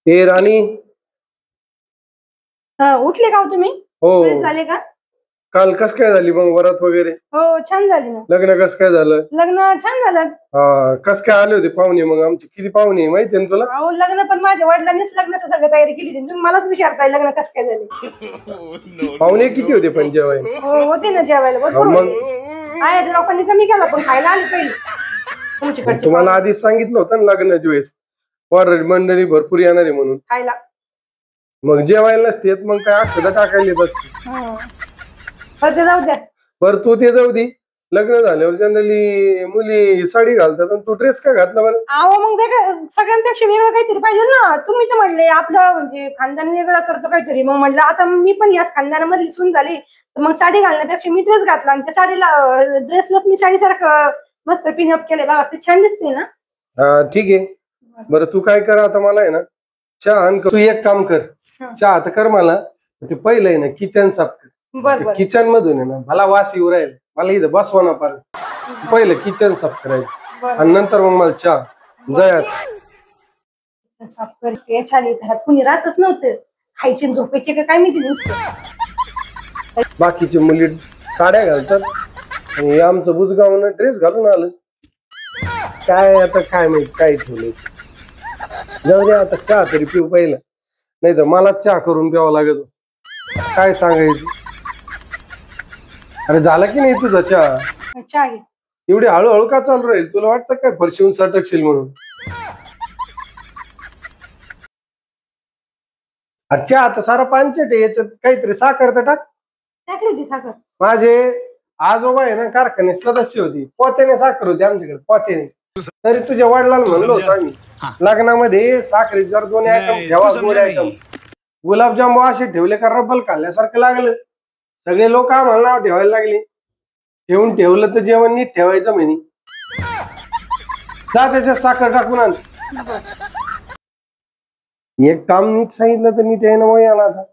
हे राणी उठले का तुम्ही? हो झाले का? काल कस काय झाली मग वरात वगैरे? हो छान झाली ना. लग्न कस काय झालं? लग्न छान झालं. कस काय आले होते पाहुणे? मग आमची किती पाहुणे माहिती ना तुला? अहो लग्न पण माझ्या वडिलांनीच लग्नाची सगळी तयारी केली होती. तुम्ही मलाच विचारताय लग्न कस काय झाले? पाहुणे किती होते पण जेवायला? हो होते ना जेवायला. मग काय लोकांनी कमी केला पण खायला आले पहिले. तुम्हाला आधीच सांगितलं होतं ना लग्नाच्या वेळेस ऑर्डर मंडळी भरपूर येणार आहे म्हणून. खायला मग जेवायला नसते मग काय अक्षदा टाकायला बसते. बरं ते जाऊ द्या. बरं तू ते जाऊ दे. लग्न झाल्यावर जनरली मुली साडी घालतात आणि तू ड्रेस का घातला बरं? अहो मग सगळ्यांपेक्षा वेगळं काहीतरी पाहिजे ना. तुम्ही तर म्हणले आपलं म्हणजे खानदान वेगळं करतो काहीतरी. मग म्हणलं आता मी पण याच खानदानामधली सून झाली तर मग साडी घालण्यापेक्षा मी ड्रेस घातला आणि त्या साडीला ड्रेसलाच मी साडीसारखं मस्त पिनअप केले बघा. ते छान दिसते ना. हा ठीक आहे. बरं तू काय कर आता मला आहे ना चहा आण. तू एक काम कर चहा आता कर मला. ते पहिलं आहे ना किचन साफ कर. किचन मधून आहे ना मला वास येऊ राहील. मला इथं बसवा ना पार. पहिलं किचन साफ करायचं आणि नंतर मग मला चहा. जयात साफ करते छान. घरात कुणी राहतच नव्हतं. खायचे झोपायचे का काय माहिती नुसतं. बाकीची मुली साड्या घालतात आणि आमचं बुजगावनं ड्रेस घालून आलं. काय आता काय माहित काय ठेवलं. जाऊ दे आता चहा तरी पिऊ पहिलं. नाही तर मला चहा करून प्यावा लागत. काय सांगायचं. अरे झाला की नाही तुझा चहा? एवढी हळूहळू का चालू राहील? तुला वाटतं काय फरशीहून सटकशील म्हणून? अरे चहा आता सारा पानचट आहे. याच्यात काहीतरी साखर तर टाक. टाकली होती साखर. माझे आजोबा आहे ना कारखान्यात सदस्य होती. पोत्याने साखर होती आमच्याकडे पोत्याने. तरी तुझ्या वडिलांना म्हणलो होतो आम्ही लग्नामध्ये साखरेत जर 2 आयटम ठेवा. 2 आयटम गुलाबजाम असे ठेवले का रब्बल खाल्ल्यासारखं लागलं. सगळे लोक आम्हाला नाव ठेवायला लागले. ठेवलं तर जेवण नीट ठेवायचं म्हणे. जा त्याच्यात साखर टाकून आण. एक काम नीट सांगितलं तर नीट आहे ना. मग याला आता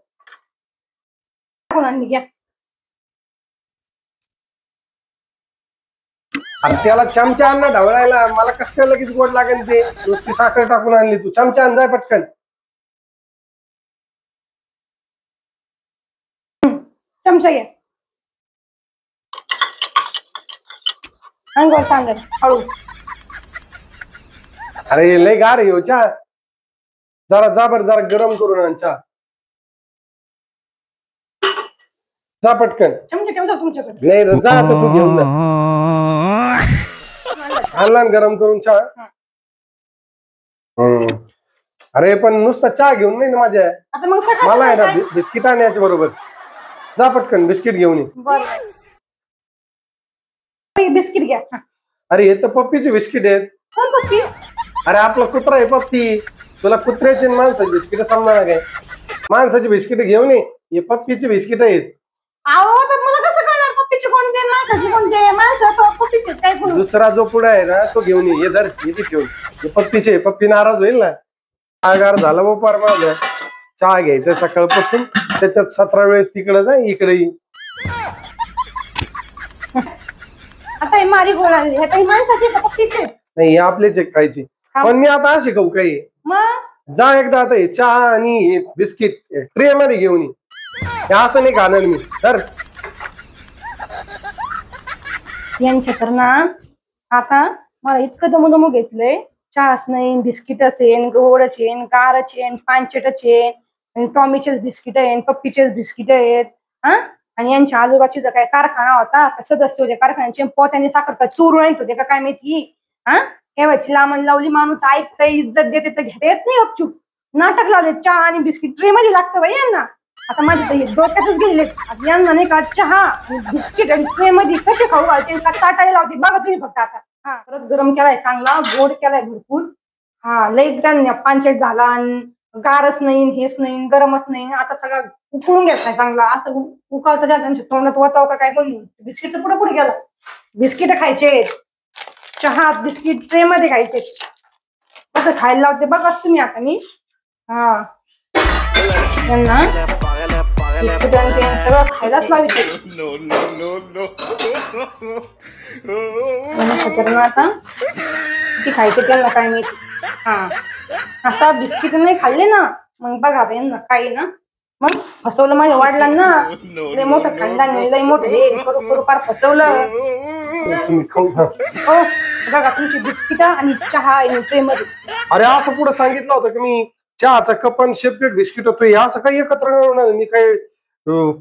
अरे त्याला चमचा आण ना ढवळायला. मला कसं काय लगेच गोड लागेल ते? नुसती साखर टाकून आणली तू. चमचा आण जाय पटकन. चमचा घ्या. अंगावर सांगत हळू. अरे लय गार आहे चहा. जरा गरम करून आण चहा. जा पटकन. चमचा ठेवतो तुमच्याकडे. नाही जा आता तू घेऊन जा. आणला गरम करून चहा. अरे पण नुसता चहा घेऊन नाही ना माझ्या. मला आहे ना बिस्किट आणायच्या बरोबर. जा पटकन बिस्किट घेऊन ये. बिस्किट घ्या. अरे हे तर पप्पीचे बिस्किट आहेत. कोण पप्पी? अरे आपला कुत्रा आहे पप्पी. तुला कुत्र्याचे माणसाचे बिस्किट समजा काय? माणसाचे बिस्किट घेऊन ये. हे पप्पीचे बिस्किट आहेत. अहो तर मला कसं कळणार पप्पीचे कोणते माणसाचे कोणते? माणसं पप्पीचे काय करू? दुसरा जो पुढे आहे ना तो घेऊन ये. हे धर इथे ठेवून. हे पप्पीचे. पप्पी नाराज होईल ना. आगार झाला बोपार माझा. चहा घ्यायचा सकाळपासून. त्याच्यात 17 वेळेस तिकडे जा इकडे ये. आता हे मारी गोळ आली. हे काही माणसाचे का पप्पीचे? नाही हे आपलेच एक खायचे. पण मी आता असे खाऊ काही. मग जा एकदा आता हे चहा आणि हे बिस्किट ट्रे मध्ये घेऊन ये. हे असं नाही खाणार मी. तर यांच्या तर ना आता मला इतकं दमोदमो घेतलंय. चहाच नाही, बिस्किटच येईन, गोडच येईन, कारच येईन, पानचटच येईन, टॉमीचेच बिस्किट येईन, पप्पीचेच बिस्किट आहेत. आणि यांच्या आजोबाची जर काय कारखाना होता सदस्य होते कारखान्याचे. पोत्याने साखर का चोरून आणत होते का काय माहिती. ठेवायची लांबण लावली. माणूस ऐकतंय इज्जत देते तर घेता येत नाही. गपचूप नाटक लावले. चहा आणि बिस्किट ट्रे मध्ये लागतं बाई यांना. आता माझे तर डोक्यातच गेले. यांना नाही का चहा बिस्किट आणि ट्रे मध्ये कसे खाऊ घालते का चाटायला लावते बघा तुम्ही फक्त. आता परत गरम केलाय चांगला. गोड केलाय भरपूर. लई त्यांनी पानचट झाला. गारच नाही, हेच नाही, गरमच नाही. आता सगळं उकळून घेतलाय चांगला. असं उकळतं त्यांच्या तोंडात वताव का काय कोणी. बिस्किट तर पुढे पुढे गेला. बिस्किट खायचे. चहा बिस्किट ट्रे मध्ये खायचे. कसं खायला लावते बघाच तुम्ही आता मी. त्यांना बिस्किट सगळं खायलाच लावायचे. आता किती खायचे त्यांना काय माहिती. आता बिस्किट नाही खाल्ले ना मग बघा आता यांना काही ना मग फसवलं माझ्या वडिलांना. लय मोठं खानदान लय मोठं हे करू करू फार फसवलं. तुम्ही खाऊ. हो बघा तुमची बिस्किट आणि चहा ट्रे मध्ये. अरे असं पुढे सांगितलं होतं की मी चहाचा कप आणि सेपरेट बिस्किट होतो, हे असं काही एकत्र नाही. मी काय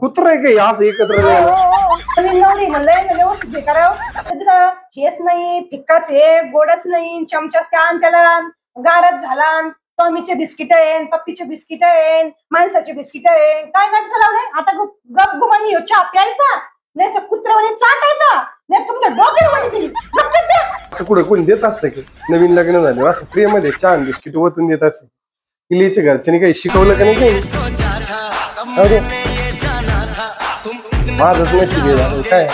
कुत्र आहे काही असं एकत्र नाही. नवरी म्हणलंय ना व्यवस्थित हे करावं. हेच नाही फिक्काच आहे गोडच नाही चमचाच त्या त्याला गारच झाला. टॉमीचे बिस्किट आहे पप्पीचे बिस्किट आहे माणसाचे बिस्किट आहे. काय नाटकं लावलंय आता. गप गुमानी चहा प्यायचा नाही कुत्रवाणी चाटायचा नाही तुमच्या डोक्यामध्ये. असं कुठे कोणी देत असतं की नवीन लग्न झालं असं ट्रे मध्ये चहा बिस्किट ओतून देत असते. इलीच्या घरच्याने काही शिकवलं का नाही. माझंच नशीब आहे काय.